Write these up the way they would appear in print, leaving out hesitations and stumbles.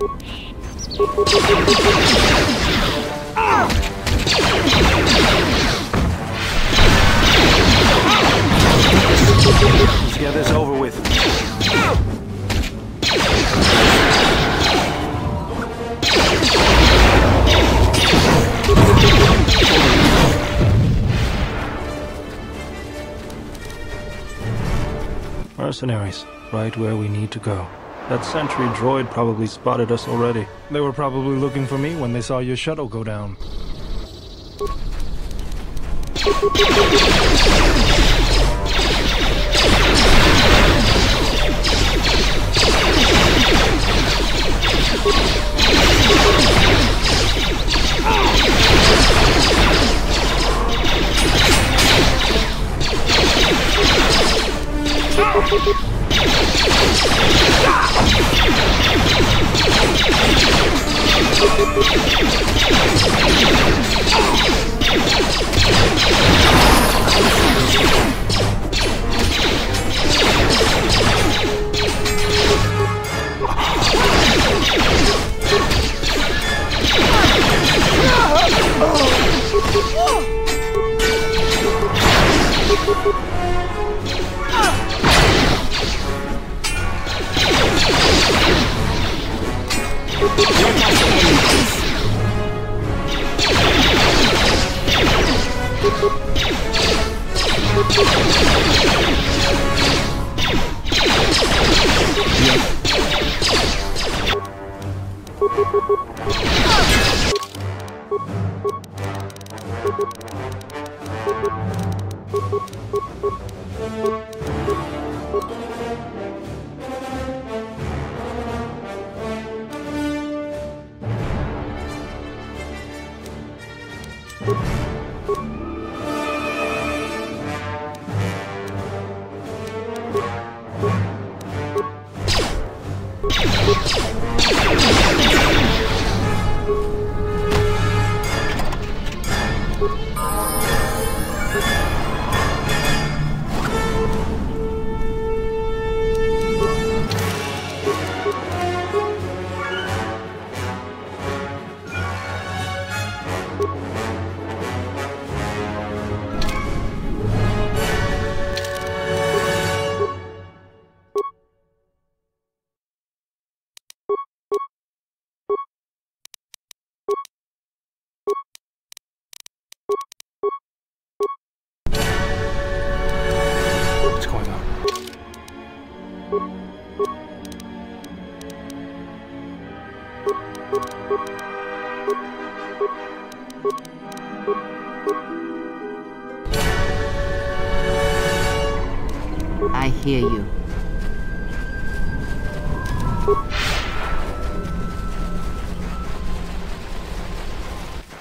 Let's get this over with. Mercenaries, right where we need to go. That sentry droid probably spotted us already. They were probably looking for me when they saw your shuttle go down. What's going on? I hear you.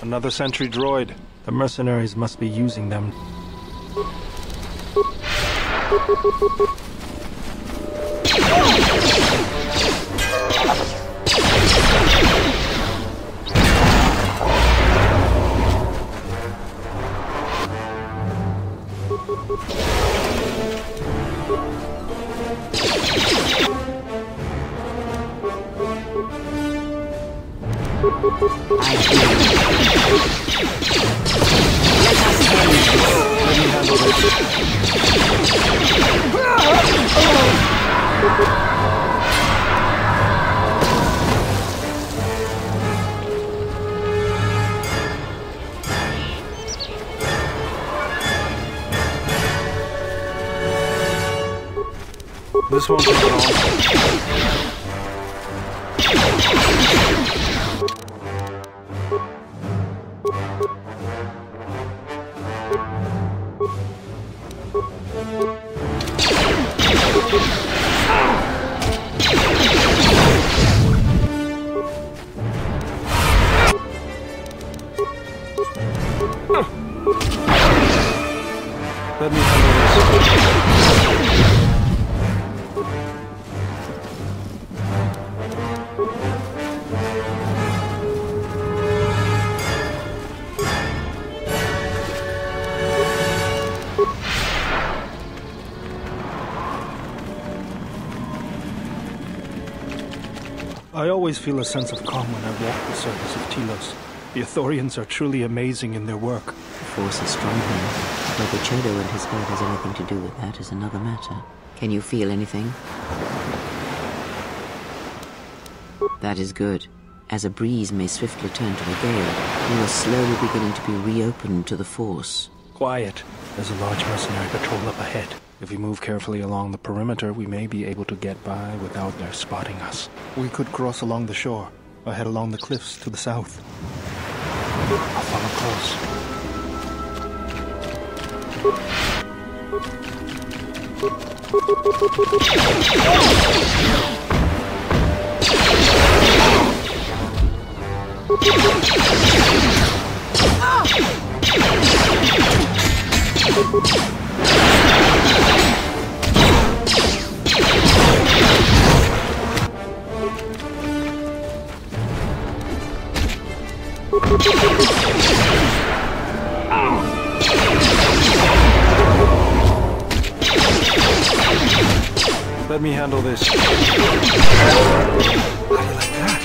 Another sentry droid. The mercenaries must be using them. This won't take long. Let me handle this. I always feel a sense of calm when I walk the surface of Telos. The Ithorians are truly amazing in their work. The Force is strong here. Whether Chodo and his herd has anything to do with that is another matter. Can you feel anything? That is good. As a breeze may swiftly turn to a gale, we are slowly beginning to be reopened to the Force. Quiet. There's a large mercenary patrol up ahead. If we move carefully along the perimeter, we may be able to get by without their spotting us. We could cross along the shore, or head along the cliffs to the south. I'll follow Let me handle this. How do you like that?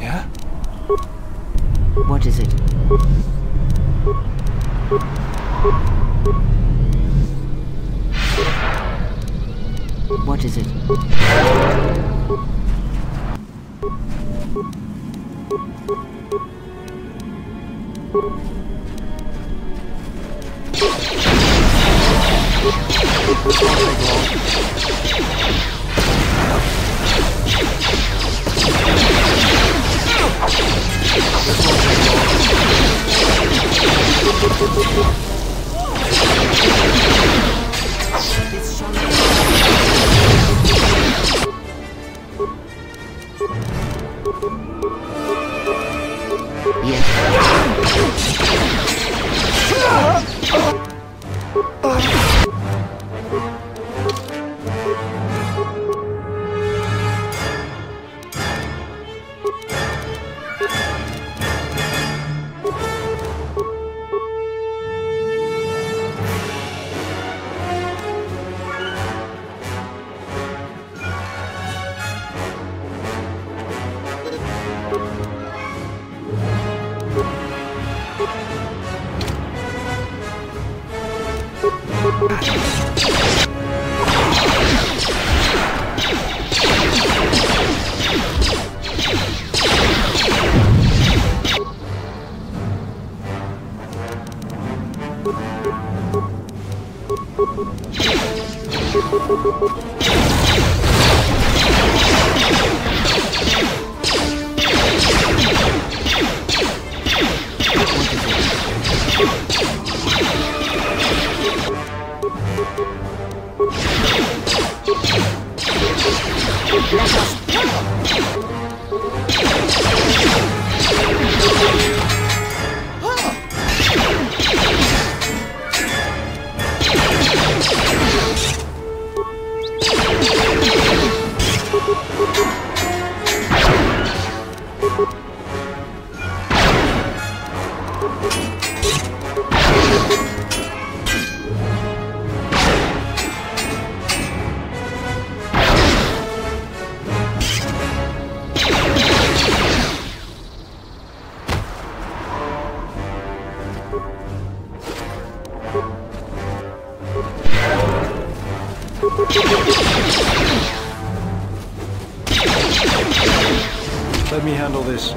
Yeah? What is it? What is it? Let me handle this.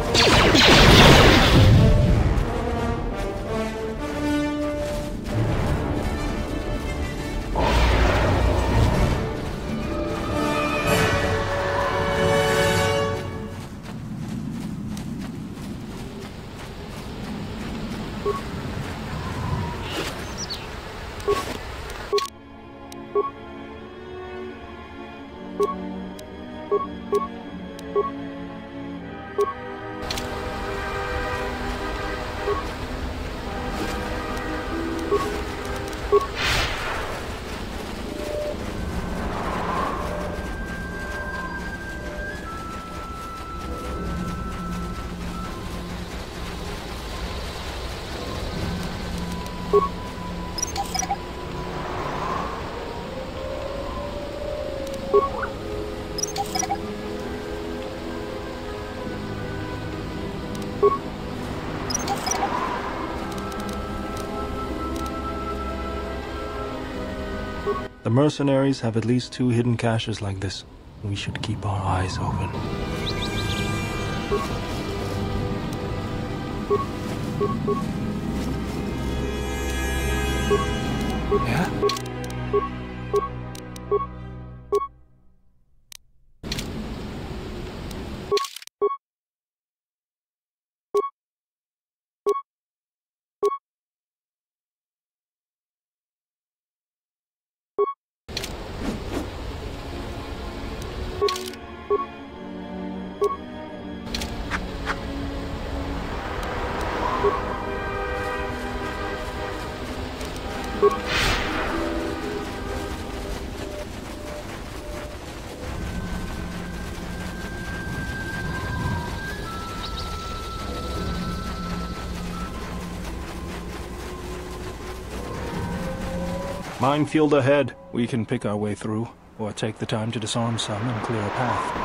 mercenaries have at least 2 hidden caches like this. We should keep our eyes open. Yeah? Minefield ahead. We can pick our way through, or take the time to disarm some and clear a path.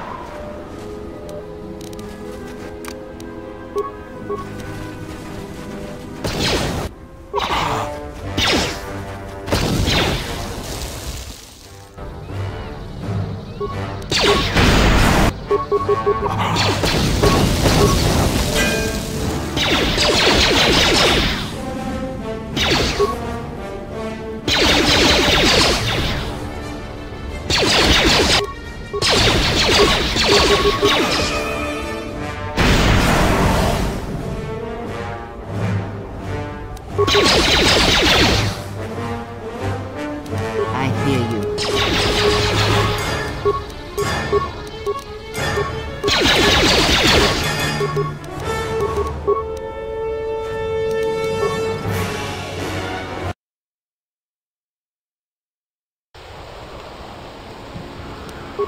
I hear you.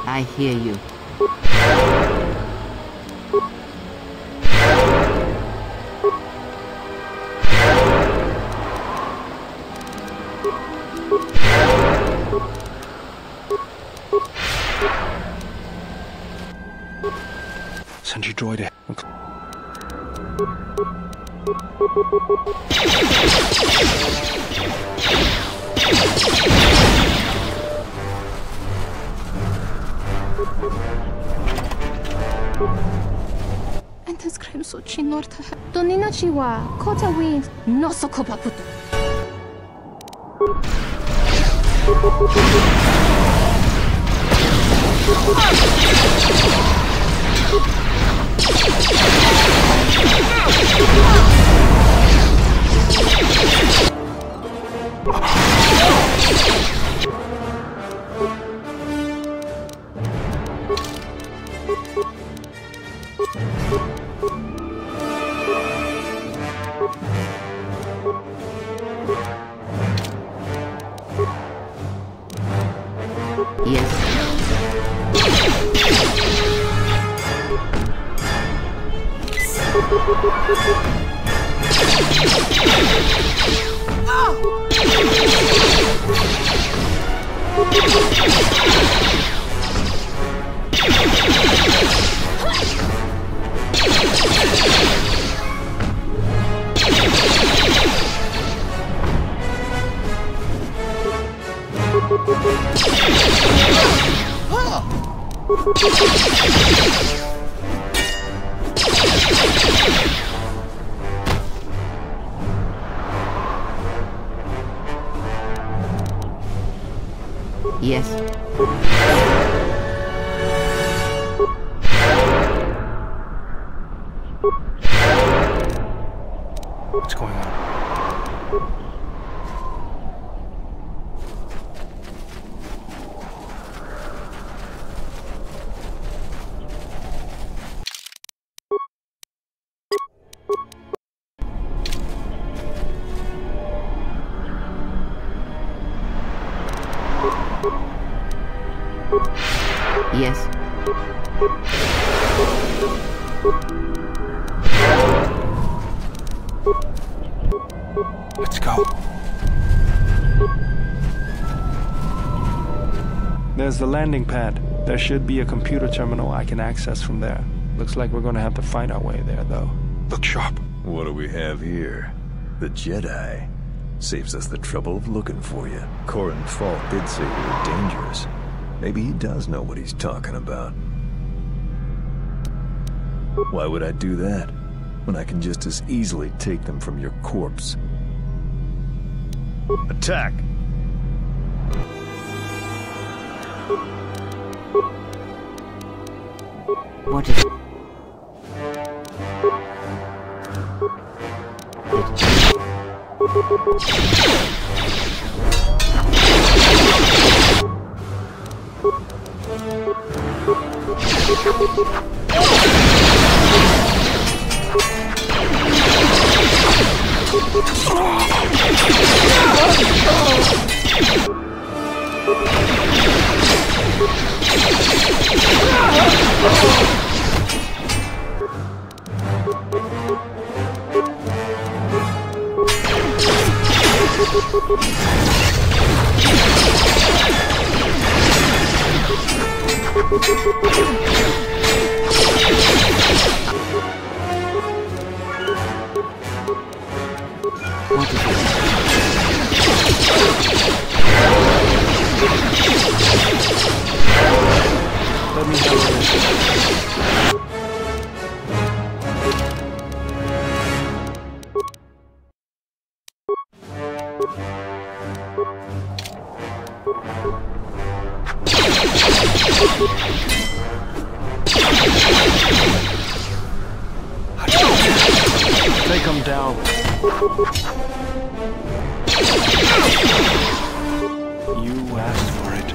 I hear you. Sentry droid. Antes krem so chi norta. Donina chiwa. Kotor wings. No so kopaputo. Yes. Yes. What's going on? Yes. Let's go. There's the landing pad. There should be a computer terminal I can access from there. Looks like we're gonna have to fight our way there, though. Look sharp. What do we have here? The Jedi. Saves us the trouble of looking for you. Corin Falk did say you were dangerous. Maybe he does know what he's talking about. Why would I do that, when I can just as easily take them from your corpse? Attack! What is it? Let me handle this. Take him down. You asked for it.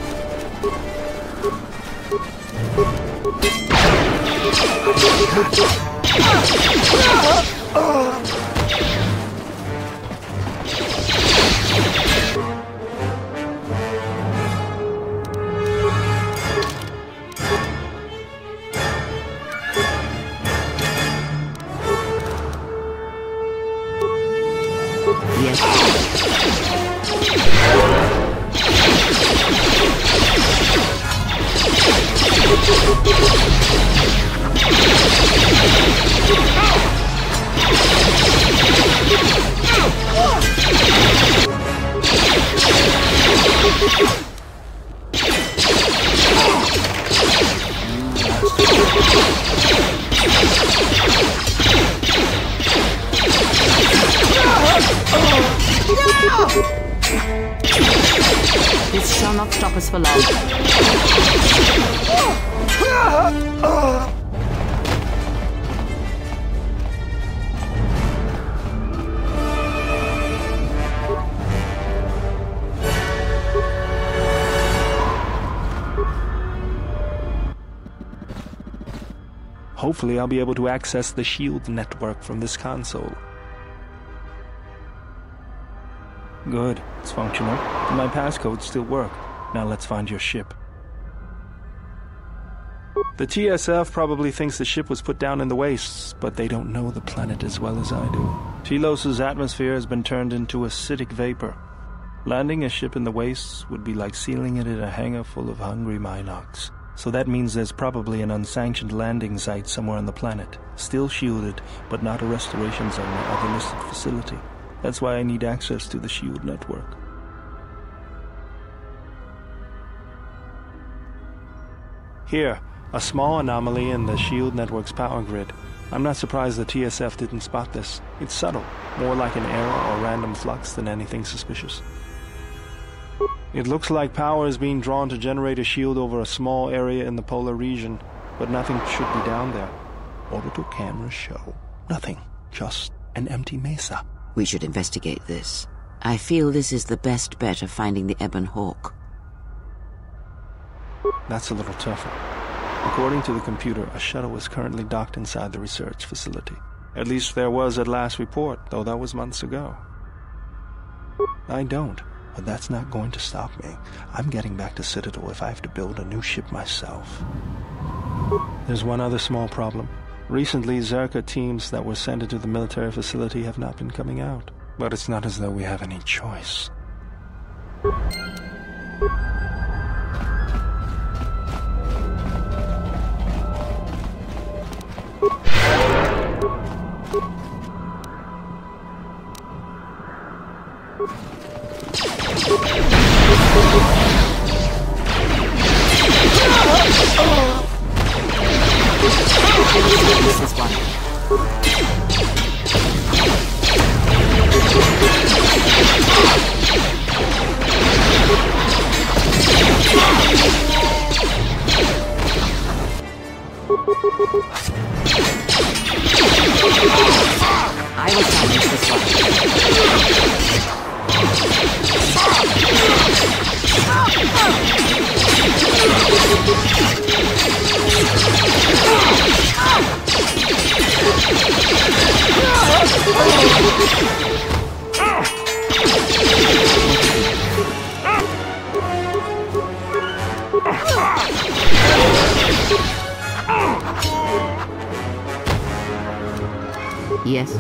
This shall not stop us for long. Hopefully I'll be able to access the shield network from this console. Good, it's functional. And my passcodes still work. Now let's find your ship. The TSF probably thinks the ship was put down in the wastes, but they don't know the planet as well as I do. Telos' atmosphere has been turned into acidic vapor. Landing a ship in the wastes would be like sealing it in a hangar full of hungry Minocs. So that means there's probably an unsanctioned landing site somewhere on the planet, still shielded, but not a restoration zone or other listed facility. That's why I need access to the shield network. Here, a small anomaly in the shield network's power grid. I'm not surprised the TSF didn't spot this. It's subtle, more like an error or random flux than anything suspicious. It looks like power is being drawn to generate a shield over a small area in the polar region, but nothing should be down there. Orbital cameras show nothing, just an empty mesa. We should investigate this. I feel this is the best bet of finding the Ebon Hawk. That's a little tougher. According to the computer, a shuttle is currently docked inside the research facility. At least there was at last report, though that was months ago. I don't, but that's not going to stop me. I'm getting back to Citadel if I have to build a new ship myself. There's one other small problem. Recently, Zerka teams that were sent into the military facility have not been coming out. But it's not as though we have any choice. Yes.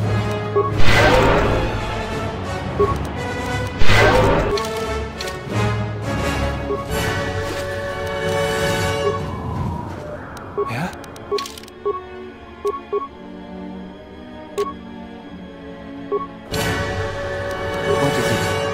Yeah? What is it?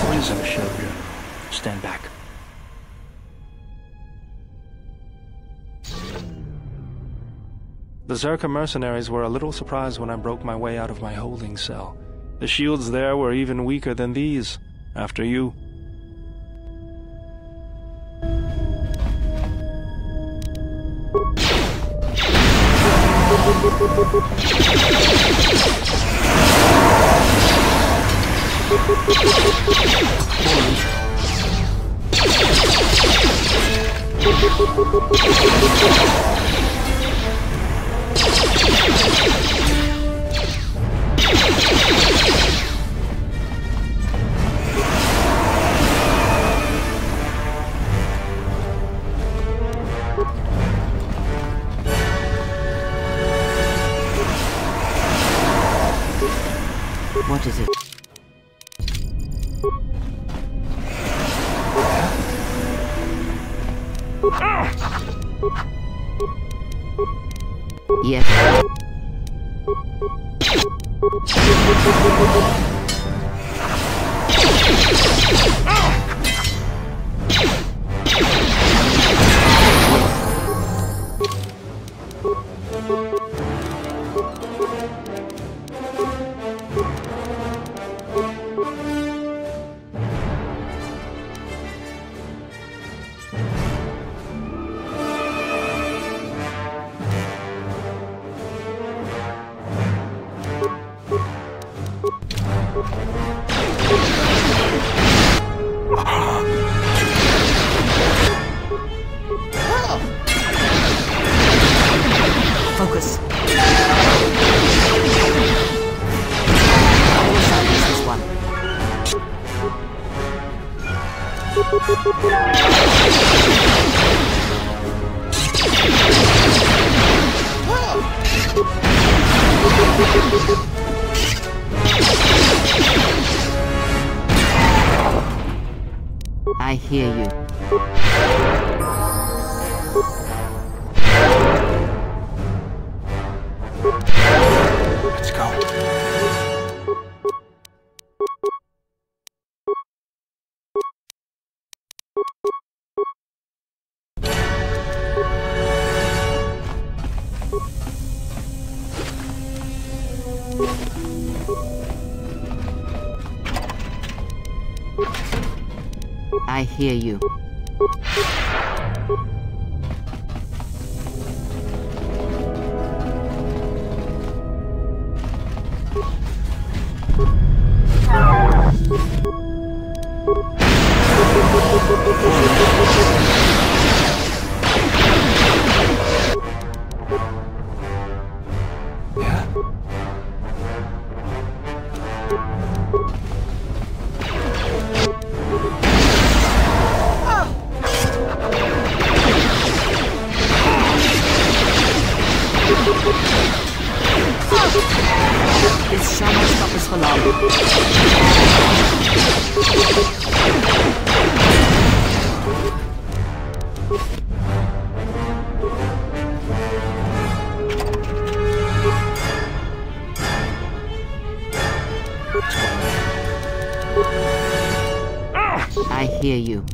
Poison sugar. Stand back. The Zerka mercenaries were a little surprised when I broke my way out of my holding cell. The shields there were even weaker than these. After you. What is it? Yes. Focus. I will silence this one. I hear you. Let's go. I hear you. Yeah? I hear you.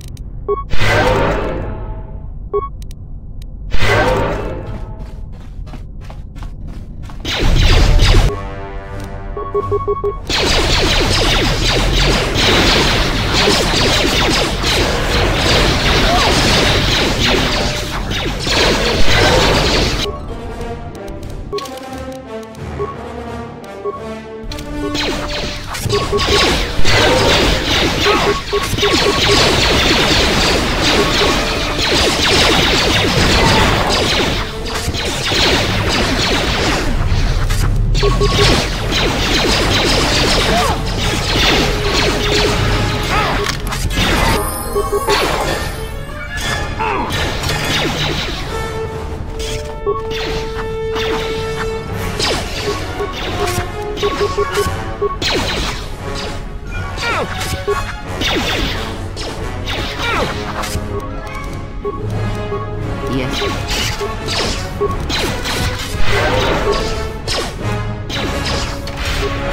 Yes.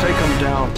Take him down.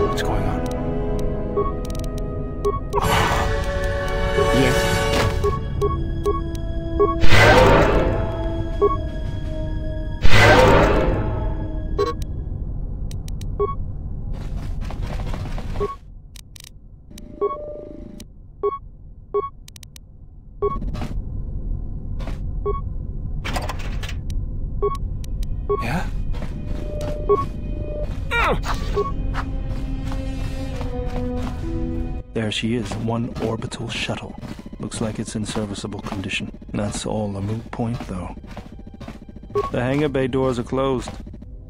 What's going on? Yes. Yeah? There she is, one orbital shuttle. Looks like it's in serviceable condition. That's all a moot point, though. The hangar bay doors are closed.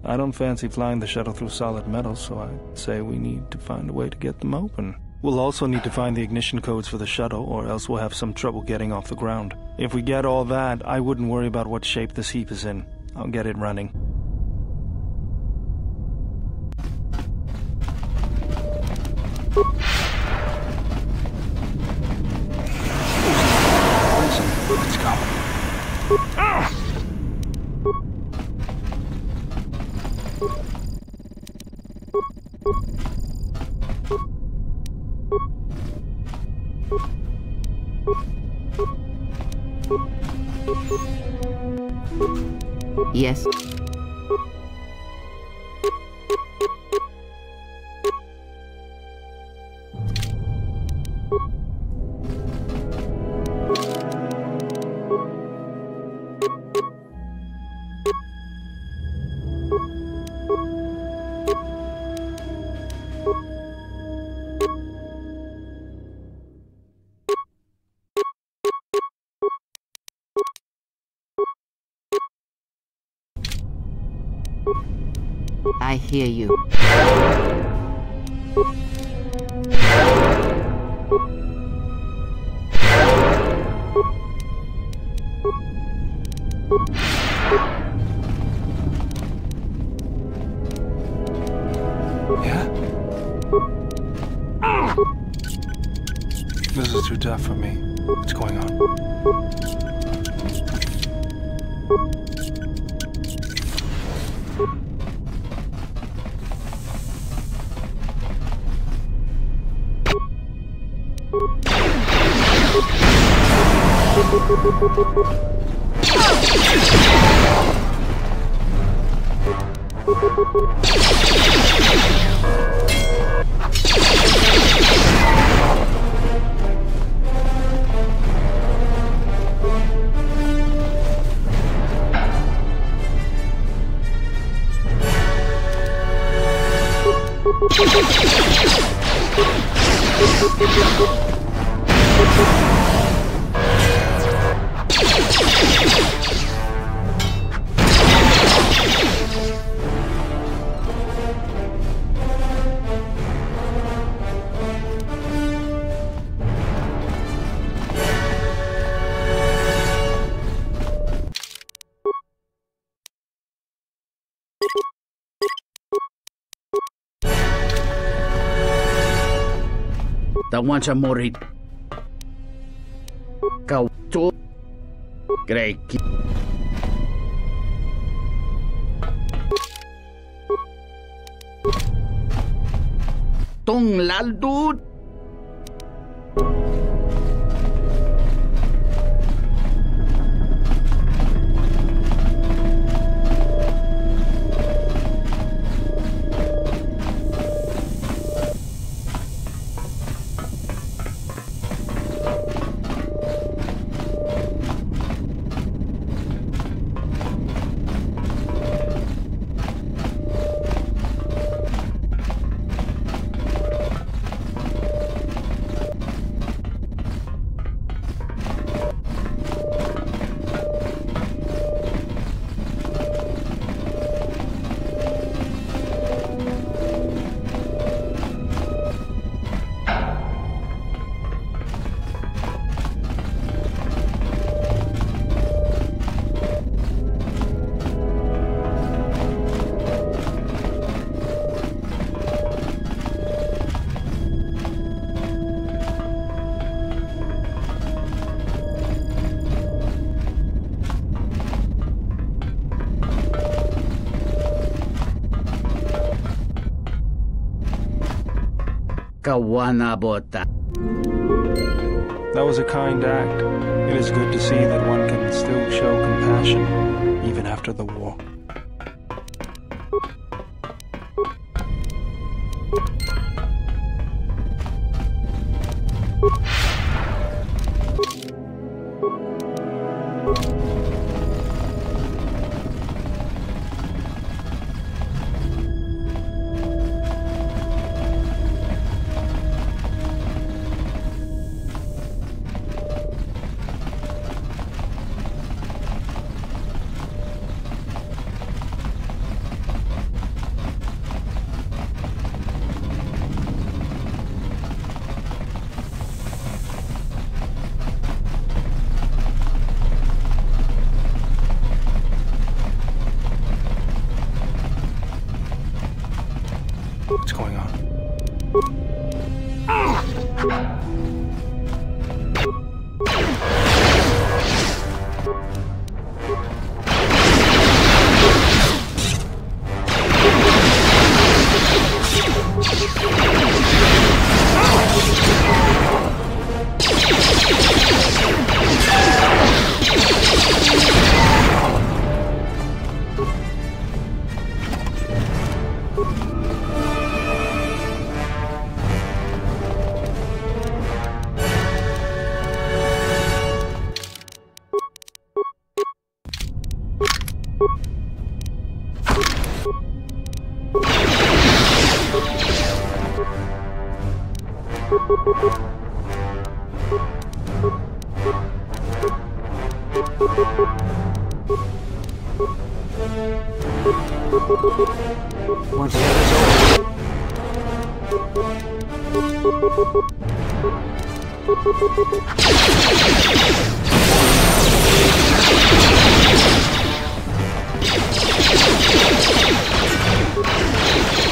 I don't fancy flying the shuttle through solid metal, so I'd say we need to find a way to get them open. We'll also need to find the ignition codes for the shuttle, or else we'll have some trouble getting off the ground. If we get all that, I wouldn't worry about what shape this heap is in. I'll get it running. Let's go. Yes. I hear you. Yeah? This is too tough for me. What's going on? Tawan sa morit. Kau tu. Greki. Tong laldud. Kawanabota. That was a kind act. It is good to see that one can still show compassion, even after the war. What's going on? Once that is over.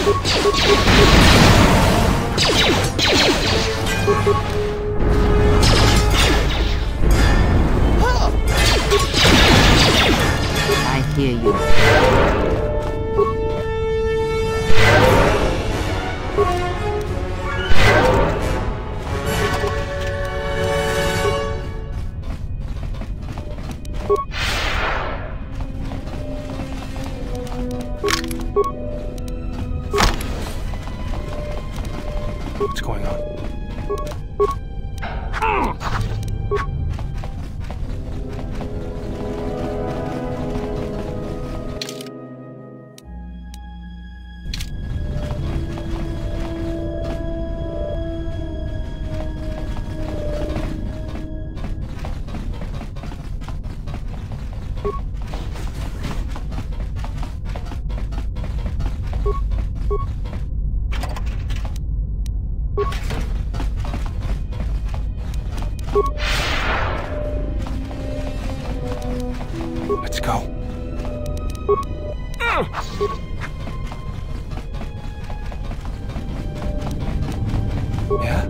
I hear you. What's going on? Let's go. Yeah?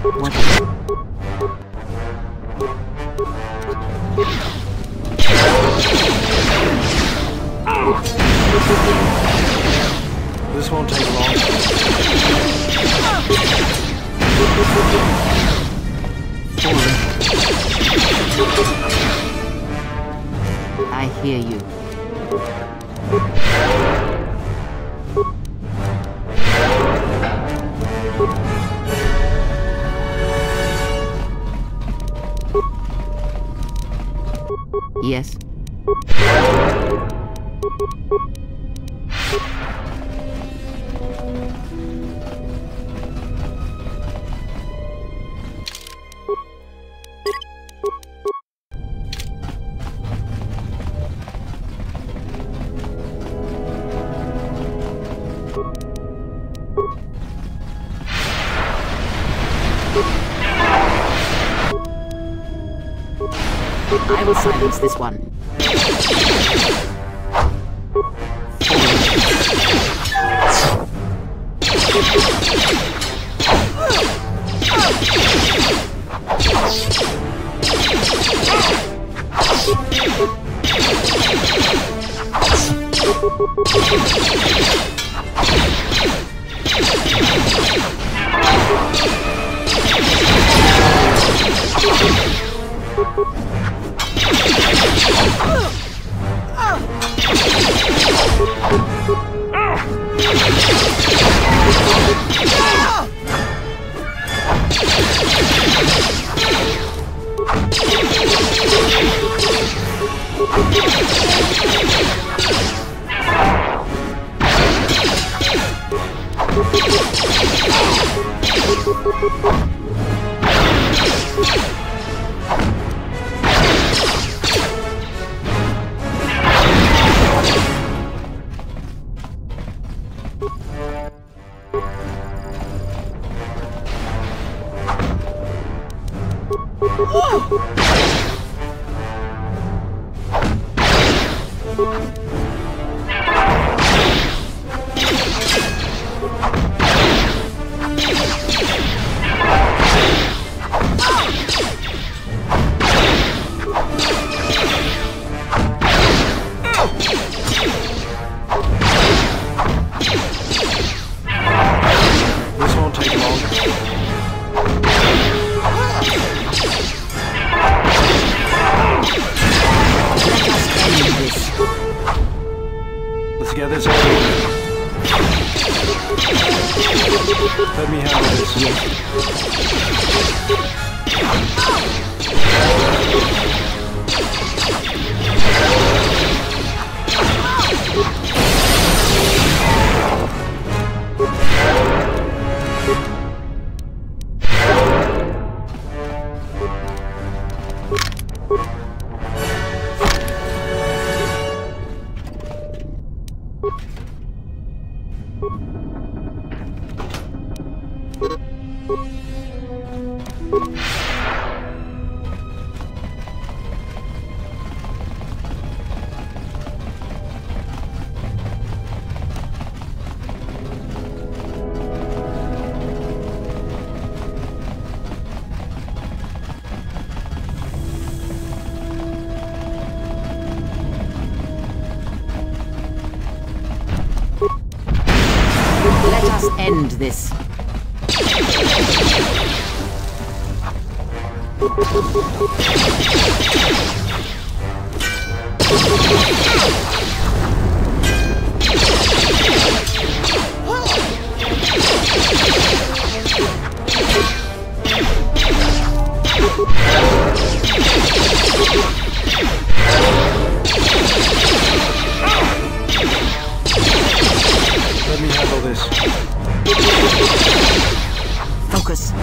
What? This won't take long. I hear you. Yes. I will silence this one. This won't take long. Let's get this over with. Let me handle this. Let us end this. Let me handle this. Focus.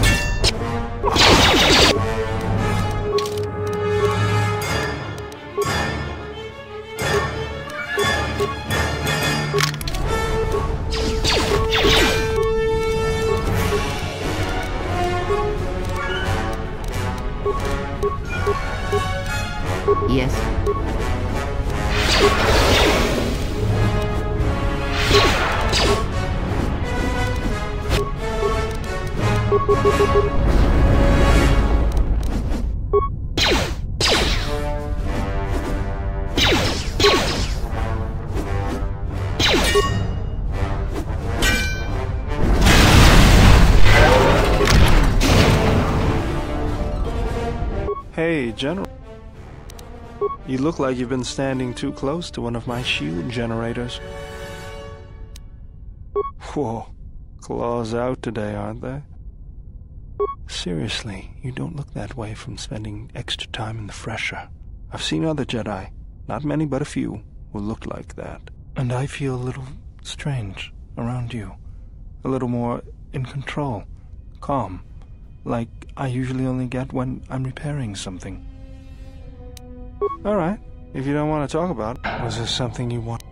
Yes. Hey, General. You look like you've been standing too close to one of my shield generators. Whoa. Claws out today, aren't they? Seriously, you don't look that way from spending extra time in the fresher. I've seen other Jedi, not many but a few, who looked like that. And I feel a little strange around you. A little more in control, calm, like I usually only get when I'm repairing something. Alright, if you don't want to talk about it, was there something you want?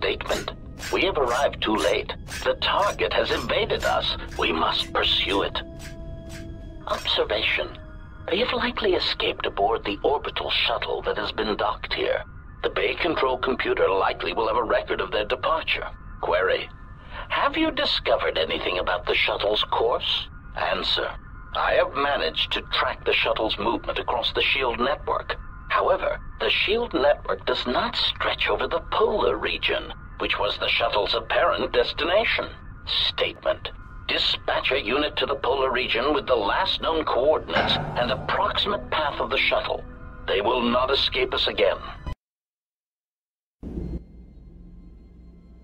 Statement. We have arrived too late. The target has invaded us. We must pursue it. Observation. They have likely escaped aboard the orbital shuttle that has been docked here. The Bay Control computer likely will have a record of their departure. Query. Have you discovered anything about the shuttle's course? Answer. I have managed to track the shuttle's movement across the SHIELD network. However, the SHIELD network does not stretch over the polar region, which was the shuttle's apparent destination. Statement. Dispatch a unit to the polar region with the last known coordinates and approximate path of the shuttle. They will not escape us again.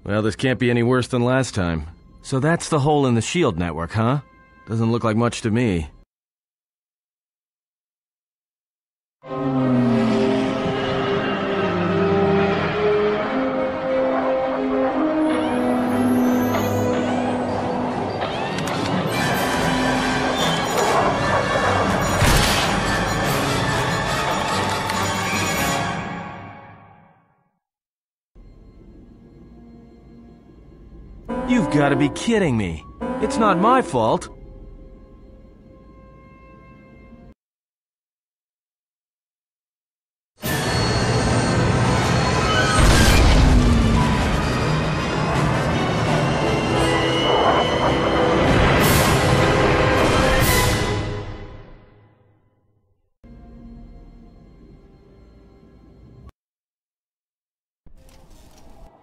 Well, this can't be any worse than last time. So that's the hole in the SHIELD network, huh? Doesn't look like much to me. You've got to be kidding me. It's not my fault.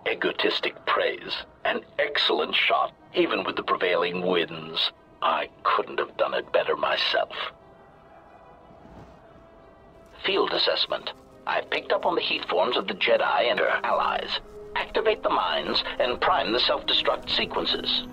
Egotistic praise. An excellent shot, even with the prevailing winds. I couldn't have done it better myself. Field assessment. I picked up on the heat forms of the Jedi and their allies. Activate the mines and prime the self-destruct sequences.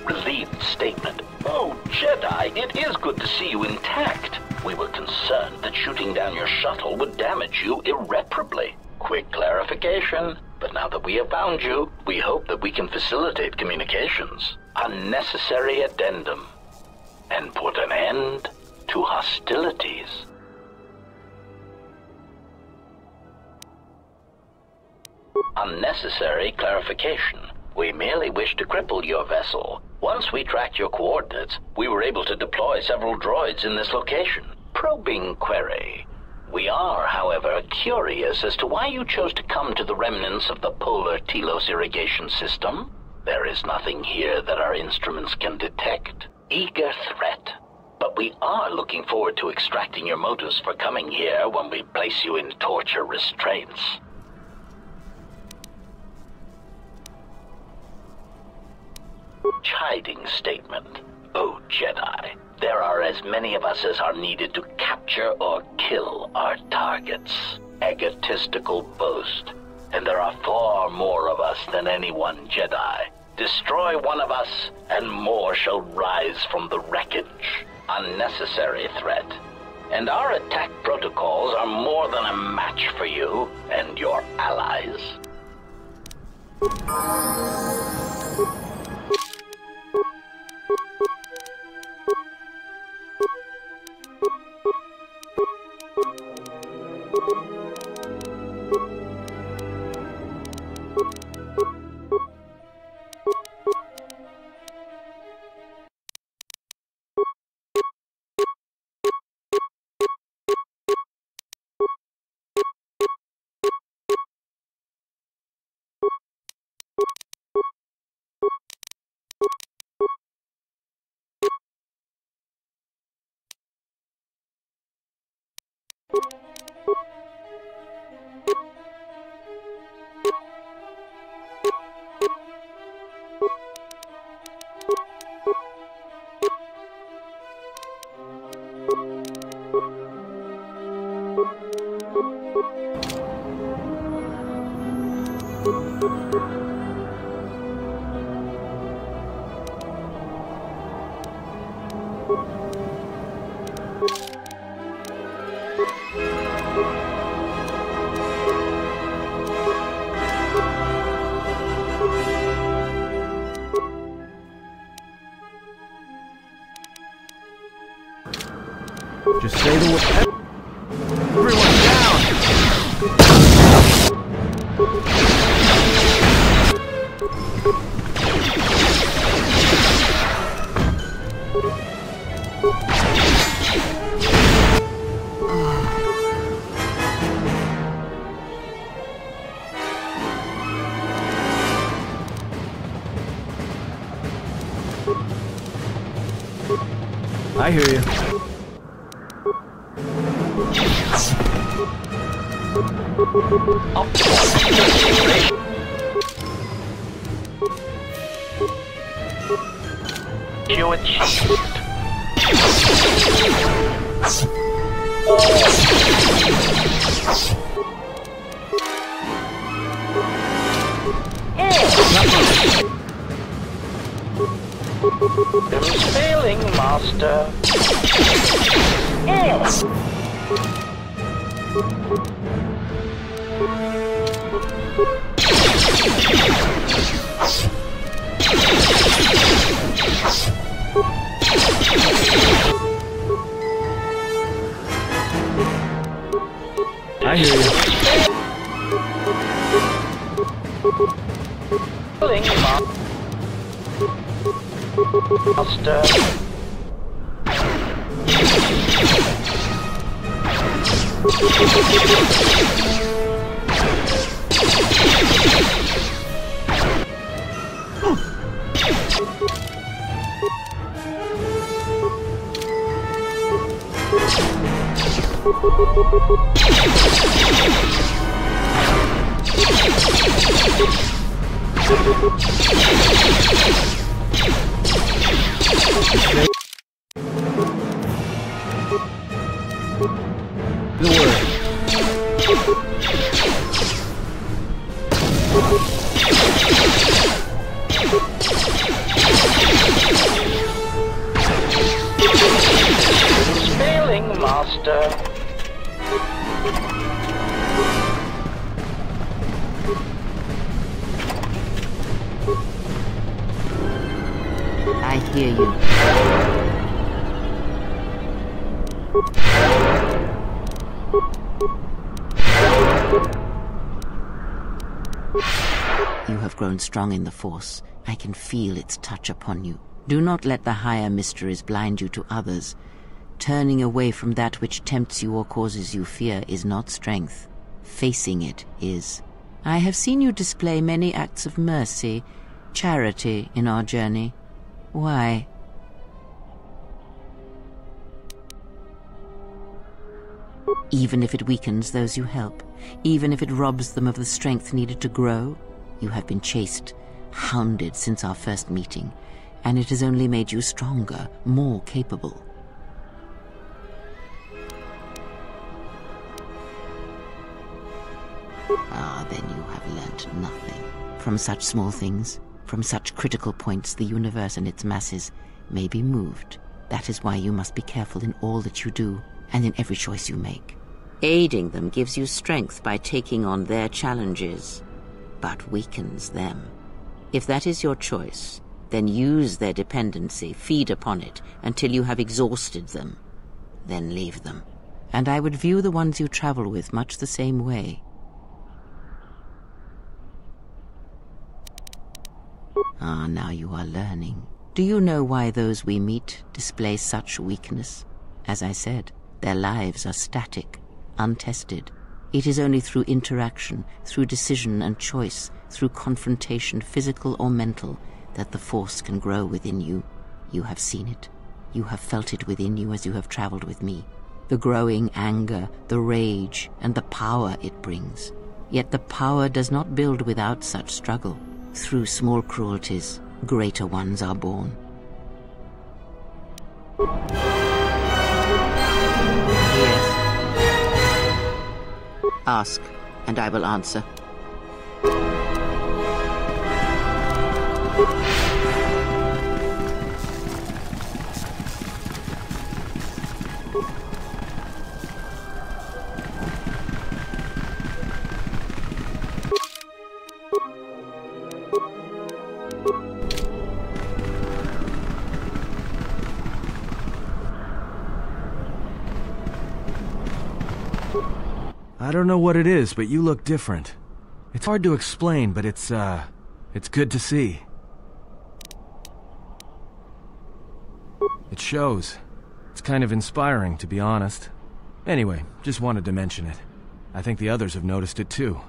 Relieved statement. Oh, Jedi, it is good to see you intact. We were concerned that shooting down your shuttle would damage you irreparably. Quick clarification. But now that we have found you, we hope that we can facilitate communications. Unnecessary addendum. And put an end to hostilities. Unnecessary clarification. We merely wish to cripple your vessel. Once we tracked your coordinates, we were able to deploy several droids in this location. Probing query. We are, however, curious as to why you chose to come to the remnants of the polar Telos irrigation system. There is nothing here that our instruments can detect. Eager threat. But we are looking forward to extracting your motives for coming here when we place you in torture restraints. Chiding statement. Oh, Jedi, there are as many of us as are needed to capture or kill our targets. Egotistical boast. And there are far more of us than any one Jedi. Destroy one of us, and more shall rise from the wreckage. Unnecessary threat. And our attack protocols are more than a match for you and your allies. Just say the word. Everyone down! I hear you. You achieved. Who's failing, Master? I hear you. Failing, Master. Who's failing, Master? I hear you. You have grown strong in the Force. I can feel its touch upon you. Do not let the higher mysteries blind you to others. Turning away from that which tempts you or causes you fear is not strength. Facing it is. I have seen you display many acts of mercy, charity in our journey. Why? Even if it weakens those you help, even if it robs them of the strength needed to grow, you have been chased, hounded since our first meeting, and it has only made you stronger, more capable. Ah, then you have learnt nothing. From such small things, from such critical points, the universe and its masses may be moved. That is why you must be careful in all that you do, and in every choice you make. Aiding them gives you strength by taking on their challenges, but weakens them. If that is your choice, then use their dependency, feed upon it, until you have exhausted them. Then leave them. And I would view the ones you travel with much the same way. Ah, now you are learning. Do you know why those we meet display such weakness? As I said, their lives are static, untested. It is only through interaction, through decision and choice, through confrontation, physical or mental, that the Force can grow within you. You have seen it. You have felt it within you as you have traveled with me. The growing anger, the rage, and the power it brings. Yet the power does not build without such struggle. Through small cruelties, greater ones are born. Yes. Ask, and I will answer. I don't know what it is, but you look different. It's hard to explain, but it's good to see. It shows. It's kind of inspiring, to be honest. Anyway, just wanted to mention it. I think the others have noticed it too.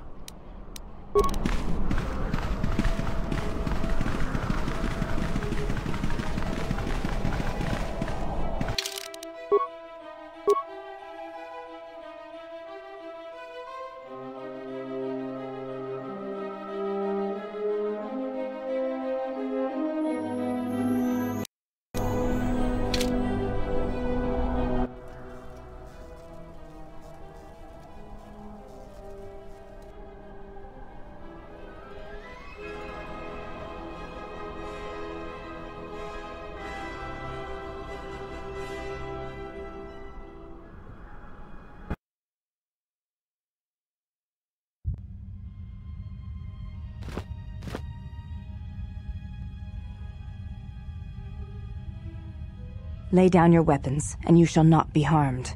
Lay down your weapons, and you shall not be harmed.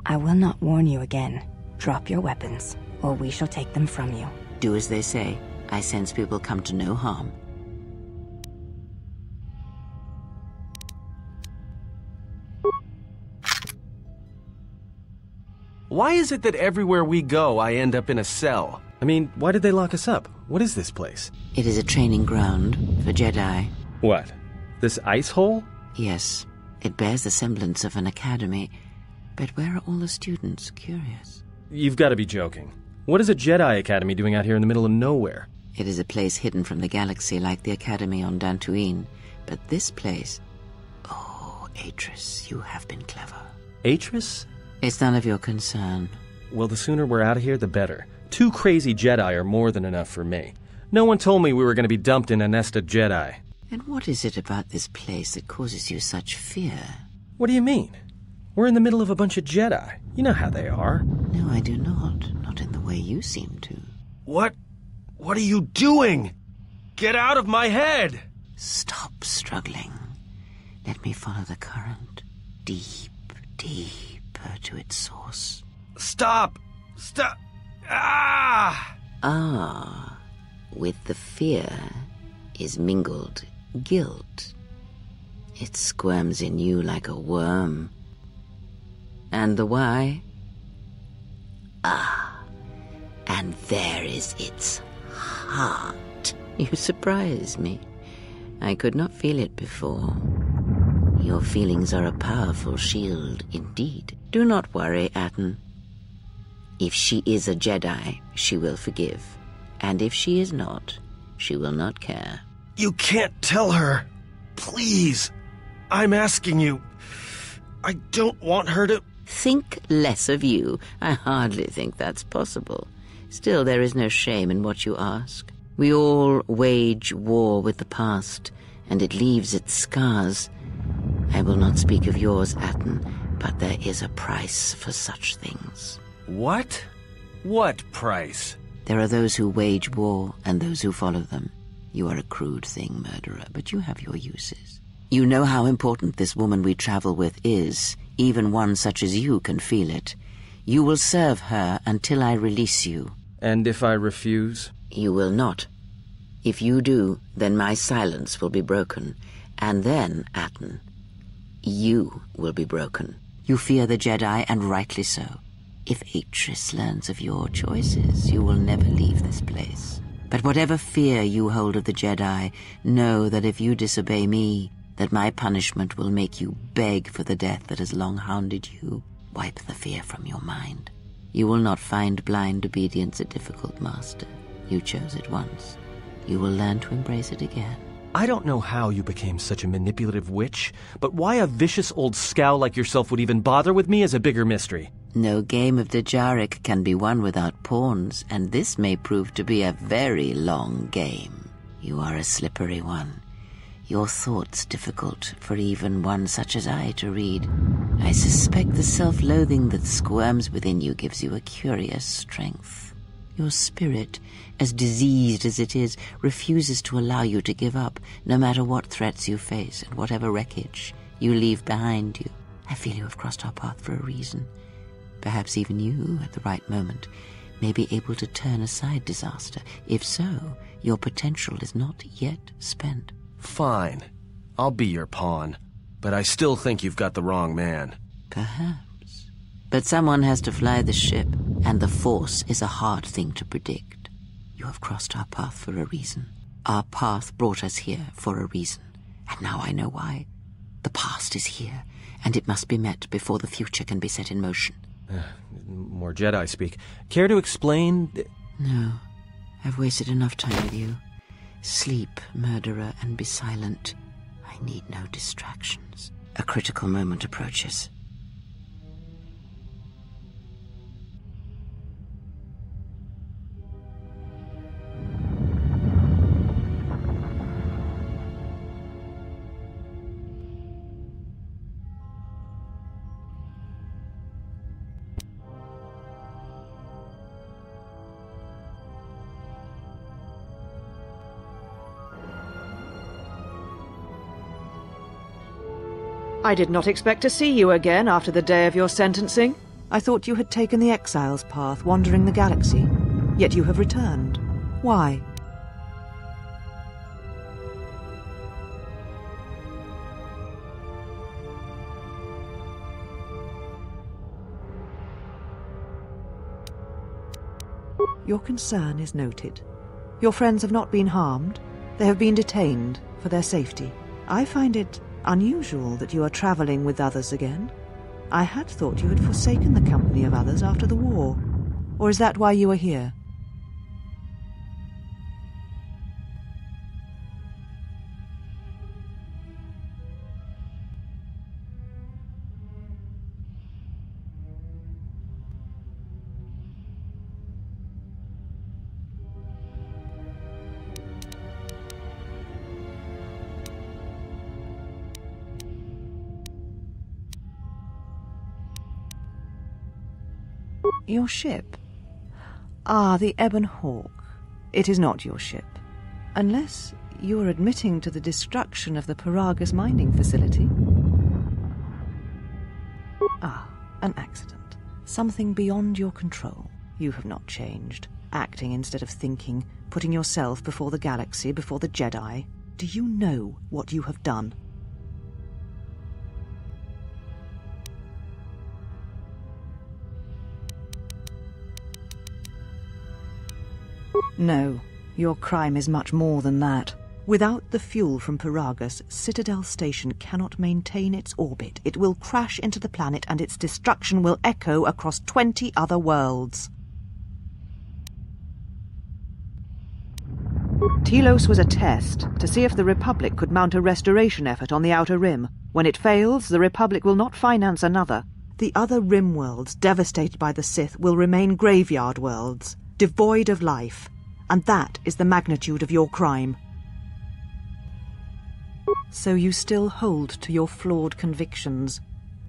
I will not warn you again. Drop your weapons, or we shall take them from you. Do as they say. I sense we will come to no harm. Why is it that everywhere we go, I end up in a cell? I mean, why did they lock us up? What is this place? It is a training ground for Jedi. What? This ice hole? Yes, it bears the semblance of an academy. But where are all the students? Curious. You've got to be joking. What is a Jedi Academy doing out here in the middle of nowhere? It is a place hidden from the galaxy like the Academy on Dantooine. But this place... Oh, Atris, you have been clever. Atris? It's none of your concern. Well, the sooner we're out of here, the better. 2 crazy Jedi are more than enough for me. No one told me we were going to be dumped in a nest of Jedi. And what is it about this place that causes you such fear? What do you mean? We're in the middle of a bunch of Jedi. You know how they are. No, I do not. Not in the way you seem to. What are you doing? Get out of my head! Stop struggling. Let me follow the current. Deeper to its source. Stop! Ah! Ah, with the fear is mingled guilt. It squirms in you like a worm. And the why? Ah, and there is its heart. You surprise me. I could not feel it before. Your feelings are a powerful shield indeed. Do not worry, Atten. If she is a Jedi, she will forgive. And if she is not, she will not care. You can't tell her. Please. I'm asking you. I don't want her to... Think less of you. I hardly think that's possible. Still, there is no shame in what you ask. We all wage war with the past, and it leaves its scars. I will not speak of yours, Atten, but there is a price for such things. What? What price? There are those who wage war and those who follow them. You are a crude thing, murderer, but you have your uses. You know how important this woman we travel with is. Even one such as you can feel it. You will serve her until I release you. And if I refuse? You will not. If you do, then my silence will be broken. And then, Atten, you will be broken. You fear the Jedi, and rightly so. If Atris learns of your choices, you will never leave this place. But whatever fear you hold of the Jedi, know that if you disobey me, that my punishment will make you beg for the death that has long hounded you. Wipe the fear from your mind. You will not find blind obedience a difficult master. You chose it once. You will learn to embrace it again. I don't know how you became such a manipulative witch, but why a vicious old scowl like yourself would even bother with me is a bigger mystery. No game of Dejaric can be won without pawns, and this may prove to be a very long game. You are a slippery one. Your thoughts difficult for even one such as I to read. I suspect the self-loathing that squirms within you gives you a curious strength. Your spirit, as diseased as it is, refuses to allow you to give up, no matter what threats you face and whatever wreckage you leave behind you. I feel you have crossed our path for a reason. Perhaps even you, at the right moment, may be able to turn aside disaster. If so, your potential is not yet spent. Fine. I'll be your pawn. But I still think you've got the wrong man. Perhaps. But someone has to fly the ship, and the Force is a hard thing to predict. You have crossed our path for a reason. Our path brought us here for a reason. And now I know why. The past is here, and it must be met before the future can be set in motion. More Jedi speak. Care to explain? No. I've wasted enough time with you. Sleep, murderer, and be silent. I need no distractions. A critical moment approaches. I did not expect to see you again after the day of your sentencing. I thought you had taken the exile's path, wandering the galaxy. Yet you have returned. Why? Your concern is noted. Your friends have not been harmed. They have been detained for their safety. I find it unusual that you are traveling with others again. I had thought you had forsaken the company of others after the war. Or is that why you are here? Your ship? Ah, the Ebon Hawk. It is not your ship. Unless you are admitting to the destruction of the Paragus mining facility. Ah, an accident. Something beyond your control. You have not changed. Acting instead of thinking, putting yourself before the galaxy, before the Jedi. Do you know what you have done? No, your crime is much more than that. Without the fuel from Paragus, Citadel Station cannot maintain its orbit. It will crash into the planet and its destruction will echo across 20 other worlds. Telos was a test to see if the Republic could mount a restoration effort on the Outer Rim. When it fails, the Republic will not finance another. The other Rim worlds, devastated by the Sith, will remain graveyard worlds, devoid of life. And that is the magnitude of your crime. So you still hold to your flawed convictions.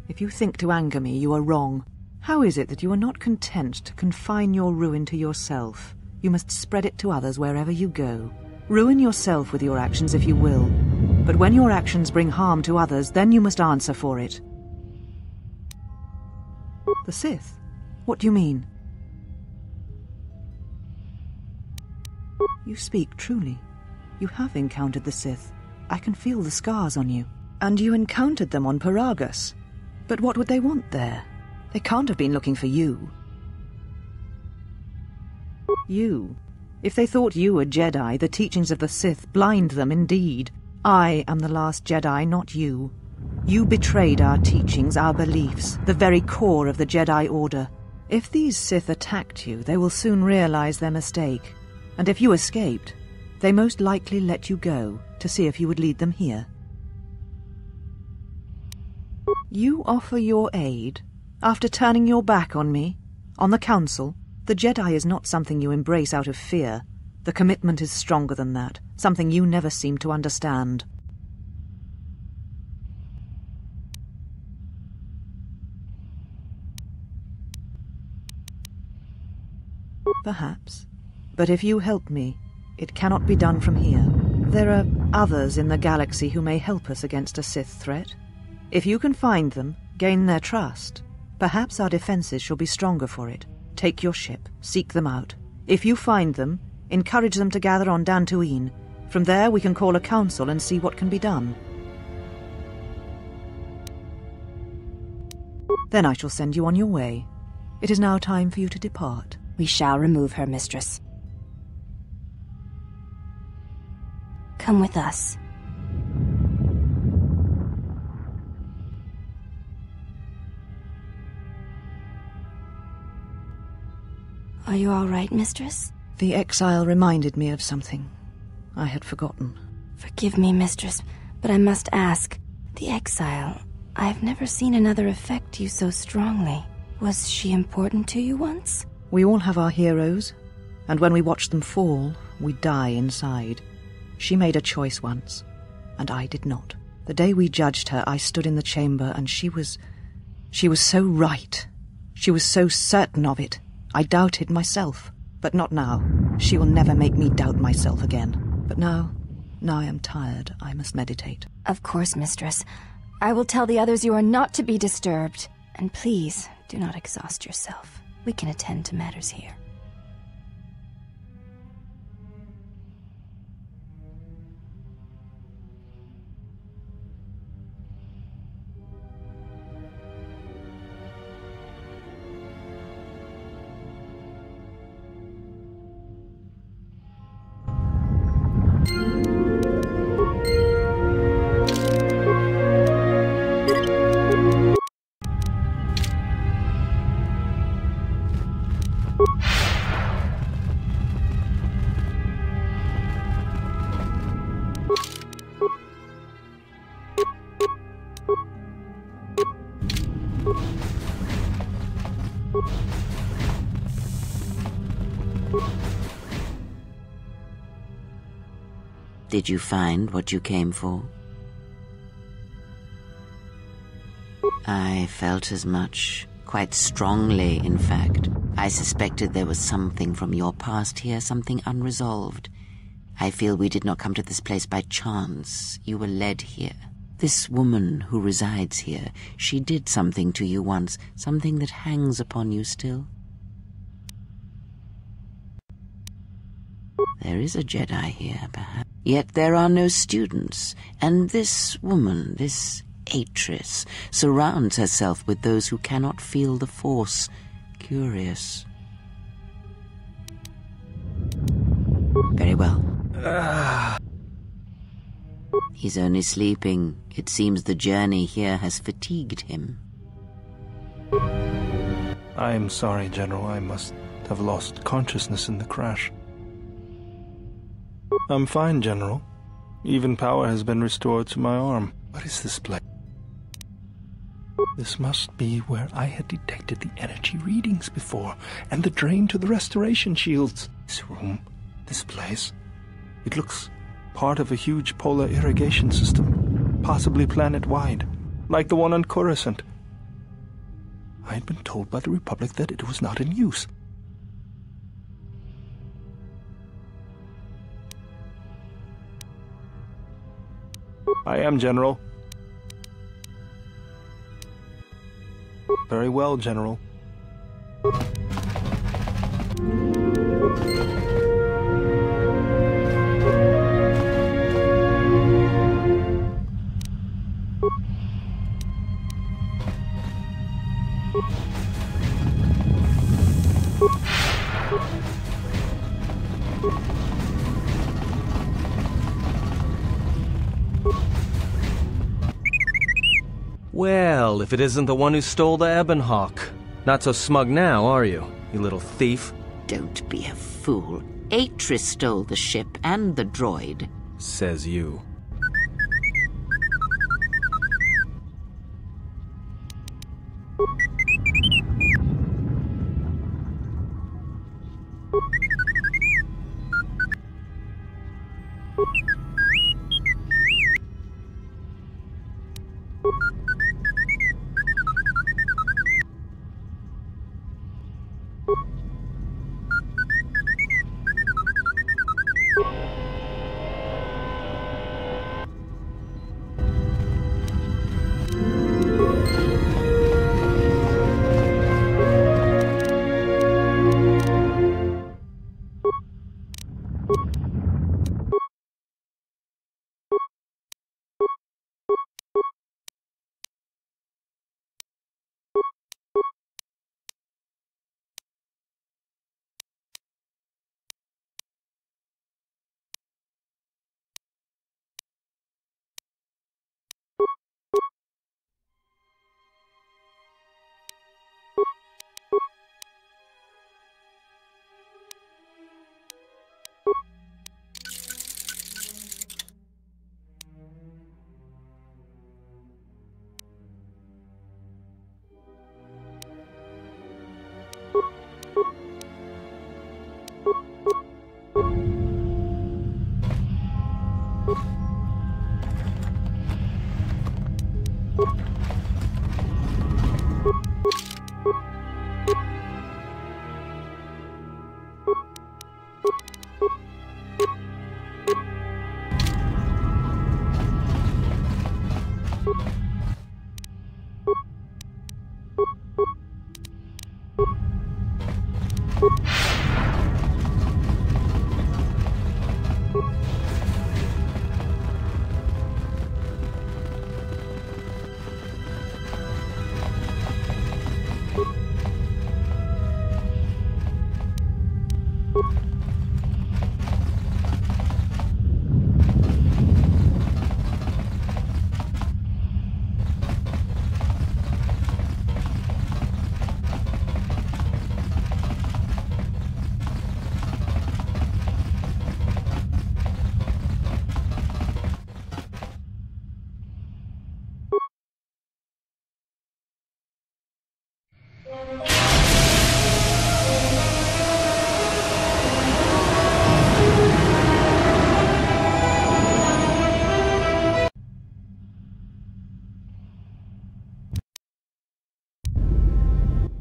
If you think to anger me, you are wrong. How is it that you are not content to confine your ruin to yourself? You must spread it to others wherever you go. Ruin yourself with your actions if you will. But when your actions bring harm to others, then you must answer for it. The Sith? What do you mean? You speak truly. You have encountered the Sith. I can feel the scars on you. And you encountered them on Paragus. But what would they want there? They can't have been looking for you. You. If they thought you a Jedi, the teachings of the Sith blind them indeed. I am the last Jedi, not you. You betrayed our teachings, our beliefs, the very core of the Jedi Order. If these Sith attacked you, they will soon realize their mistake. And if you escaped, they most likely let you go to see if you would lead them here. You offer your aid after turning your back on me, on the Council. The Jedi is not something you embrace out of fear. The commitment is stronger than that, something you never seem to understand. Perhaps. But if you help me, it cannot be done from here. There are others in the galaxy who may help us against a Sith threat. If you can find them, Gain their trust. Perhaps our defenses shall be stronger for it. Take your ship, seek them out. If you find them, encourage them to gather on Dantooine. From there we can call a council and see what can be done. Then I shall send you on your way. It is now time for you to depart. We shall remove her, mistress. Come with us. Are you all right, mistress? The exile reminded me of something I had forgotten. Forgive me, mistress, but I must ask. The exile, I've never seen another affect you so strongly. Was she important to you once? We all have our heroes, and when we watch them fall, we die inside. She made a choice once, and I did not. The day we judged her, I stood in the chamber, and she was so right. She was so certain of it. I doubted myself, but not now. She will never make me doubt myself again. But now I am tired. I must meditate. Of course, mistress. I will tell the others you are not to be disturbed. And please, do not exhaust yourself. We can attend to matters here. Did you find what you came for? I felt as much, quite strongly, in fact. I suspected there was something from your past here, something unresolved. I feel we did not come to this place by chance. You were led here. This woman who resides here, she did something to you once, something that hangs upon you still. There is a Jedi here, perhaps. Yet there are no students, and this woman, this Atris, surrounds herself with those who cannot feel the Force. Curious. Very well. He's only sleeping. It seems the journey here has fatigued him. I am sorry, General. I must have lost consciousness in the crash. I'm fine, General. Even power has been restored to my arm. What is this place? This must be where I had detected the energy readings before, and the drain to the restoration shields. This room, this place, it looks part of a huge polar irrigation system, possibly planet-wide, like the one on Coruscant. I had been told by the Republic that it was not in use. I am, General. Very well, General. Well, if it isn't the one who stole the Ebon Hawk. Not so smug now, are you, you little thief? Don't be a fool. Atris stole the ship and the droid. Says you.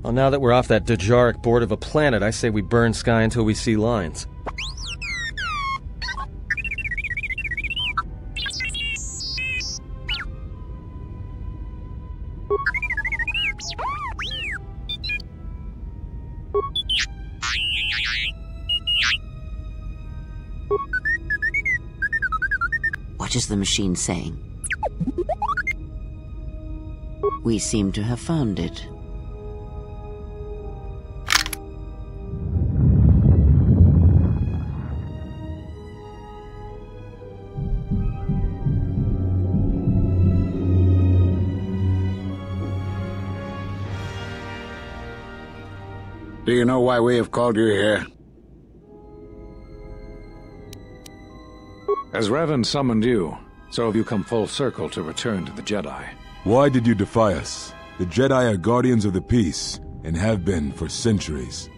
Well, now that we're off that Dejaric board of a planet, I say we burn sky until we see lines. What is the machine saying? We seem to have found it. Do you know why we have called you here? As Revan summoned you, so have you come full circle to return to the Jedi. Why did you defy us? The Jedi are guardians of the peace, and have been for centuries.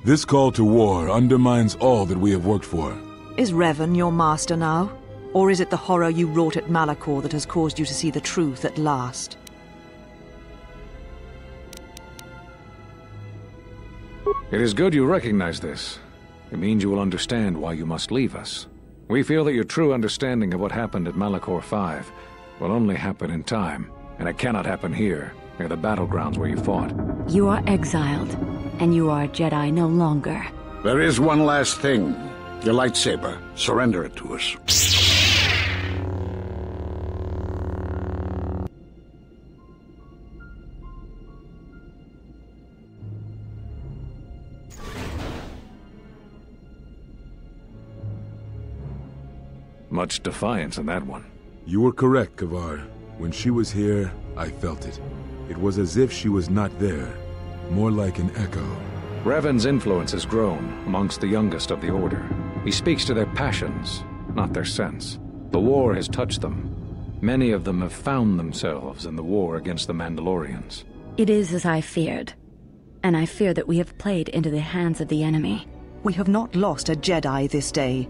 This call to war undermines all that we have worked for. Is Revan your master now? Or is it the horror you wrought at Malachor that has caused you to see the truth at last? It is good you recognize this. It means you will understand why you must leave us. We feel that your true understanding of what happened at Malachor 5 will only happen in time, and it cannot happen here, near the battlegrounds where you fought. You are exiled, and you are a Jedi no longer. There is one last thing. Your lightsaber. Surrender it to us. Much defiance in that one. You were correct, Kavar. When she was here, I felt it. It was as if she was not there. More like an echo. Revan's influence has grown amongst the youngest of the Order. He speaks to their passions, not their sense. The war has touched them. Many of them have found themselves in the war against the Mandalorians. It is as I feared, and I fear that we have played into the hands of the enemy. We have not lost a Jedi this day.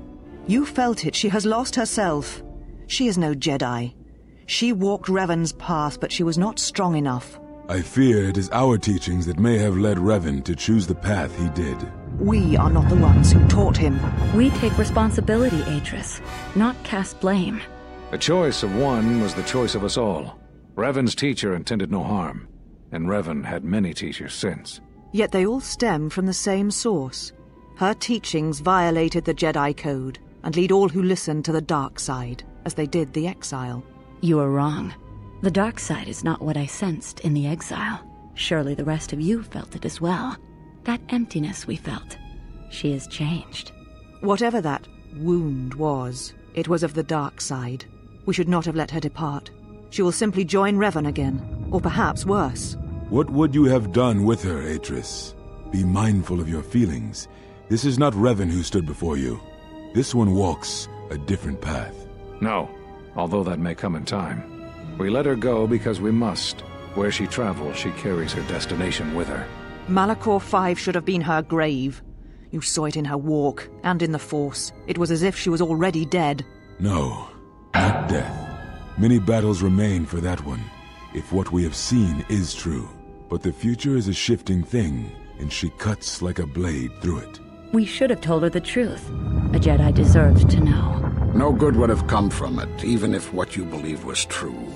You felt it. She has lost herself. She is no Jedi. She walked Revan's path, but she was not strong enough. I fear it is our teachings that may have led Revan to choose the path he did. We are not the ones who taught him. We take responsibility, Atris, not cast blame. The choice of one was the choice of us all. Revan's teacher intended no harm, and Revan had many teachers since. Yet they all stem from the same source. Her teachings violated the Jedi Code, and lead all who listen to the dark side, as they did the exile. You are wrong. The dark side is not what I sensed in the exile. Surely the rest of you felt it as well. That emptiness we felt. She has changed. Whatever that wound was, it was of the dark side. We should not have let her depart. She will simply join Revan again, or perhaps worse. What would you have done with her, Atris? Be mindful of your feelings. This is not Revan who stood before you. This one walks a different path. No, although that may come in time. We let her go because we must. Where she travels, she carries her destination with her. Malachor 5 should have been her grave. You saw it in her walk, and in the Force. It was as if she was already dead. No, not death. Many battles remain for that one, if what we have seen is true. But the future is a shifting thing, and she cuts like a blade through it. We should have told her the truth. A Jedi deserved to know. No good would have come from it, even if what you believed was true.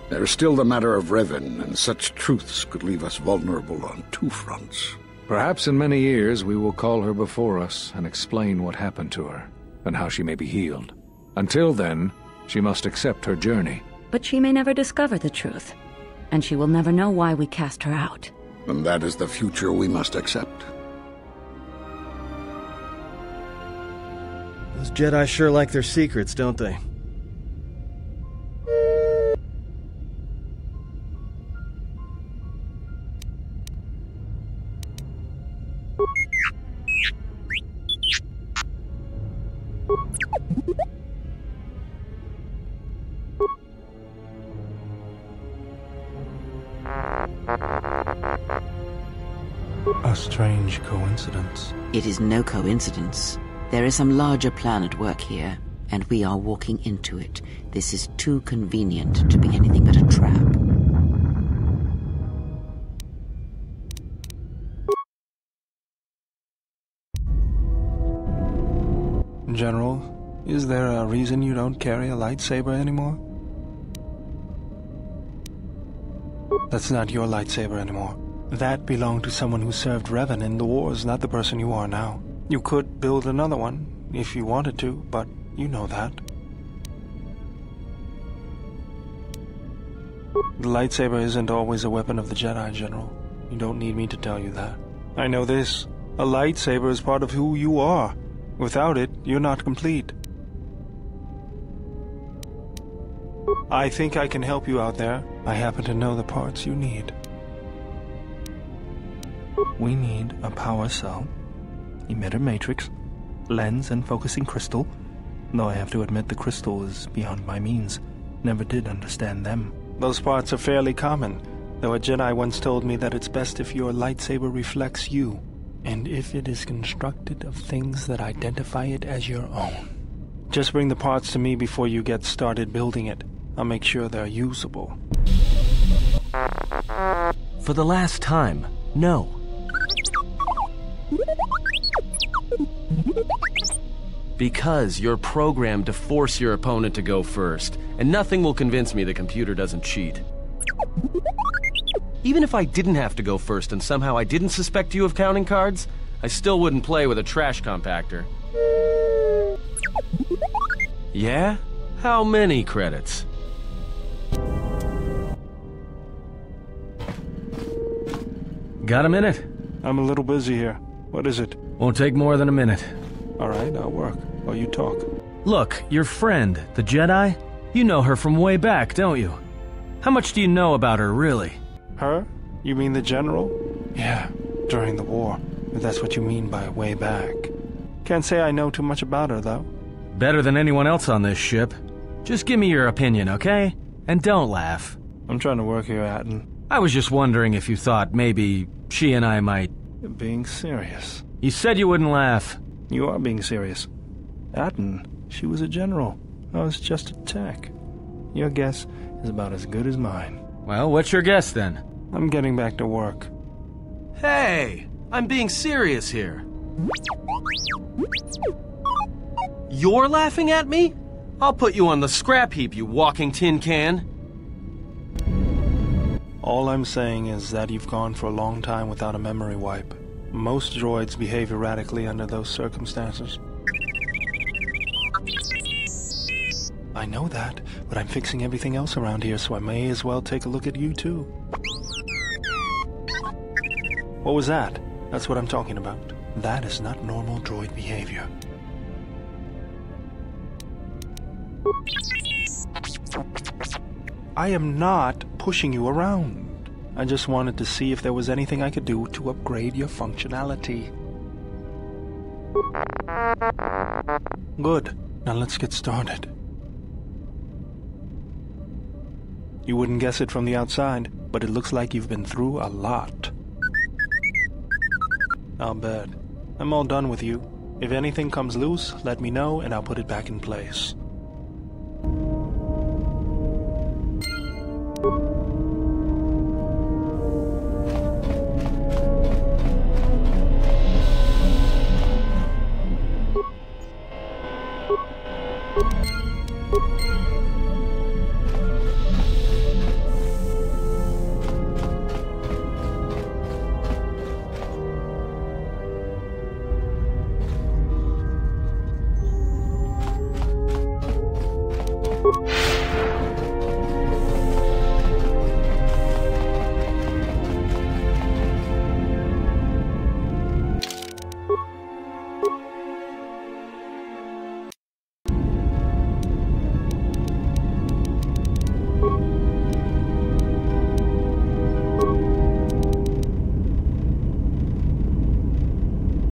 There is still the matter of Revan, and such truths could leave us vulnerable on two fronts. Perhaps in many years we will call her before us and explain what happened to her, and how she may be healed. Until then, she must accept her journey. But she may never discover the truth, and she will never know why we cast her out. And that is the future we must accept. Those Jedi sure like their secrets, don't they? A strange coincidence. It is no coincidence. There is some larger plan at work here, and we are walking into it. This is too convenient to be anything but a trap. General, is there a reason you don't carry a lightsaber anymore? That's not your lightsaber anymore. That belonged to someone who served Revan in the wars, not the person you are now. You could build another one, if you wanted to, but you know that. The lightsaber isn't always a weapon of the Jedi, General. You don't need me to tell you that. I know this. A lightsaber is part of who you are. Without it, you're not complete. I think I can help you out there. I happen to know the parts you need. We need a power cell, emitter matrix, lens and focusing crystal, though I have to admit the crystal is beyond my means. Never did understand them. Those parts are fairly common, though a Jedi once told me that it's best if your lightsaber reflects you, and if it is constructed of things that identify it as your own. Just bring the parts to me before you get started building it. I'll make sure they're usable. For the last time, no. Because you're programmed to force your opponent to go first, and nothing will convince me the computer doesn't cheat. Even if I didn't have to go first and somehow I didn't suspect you of counting cards, I still wouldn't play with a trash compactor. Yeah? How many credits? Got a minute? I'm a little busy here. What is it? Won't take more than a minute. All right, I'll work while you talk. Look, your friend, the Jedi, you know her from way back, don't you? How much do you know about her, really? Her? You mean the General? Yeah, during the war. If that's what you mean by way back. Can't say I know too much about her, though. Better than anyone else on this ship. Just give me your opinion, okay? And don't laugh. I'm trying to work here, Atten. I was just wondering if you thought maybe she and I might... You're being serious. You said you wouldn't laugh. You are being serious. Atten, she was a general. I was just a tech. Your guess is about as good as mine. Well, what's your guess, then? I'm getting back to work. Hey! I'm being serious here. You're laughing at me? I'll put you on the scrap heap, you walking tin can. All I'm saying is that you've gone for a long time without a memory wipe. Most droids behave erratically under those circumstances. I know that, but I'm fixing everything else around here, so I may as well take a look at you too. What was that? That's what I'm talking about. That is not normal droid behavior. I am not pushing you around. I just wanted to see if there was anything I could do to upgrade your functionality. Good. Now let's get started. You wouldn't guess it from the outside, but it looks like you've been through a lot. I'll bet. I'm all done with you. If anything comes loose, let me know and I'll put it back in place.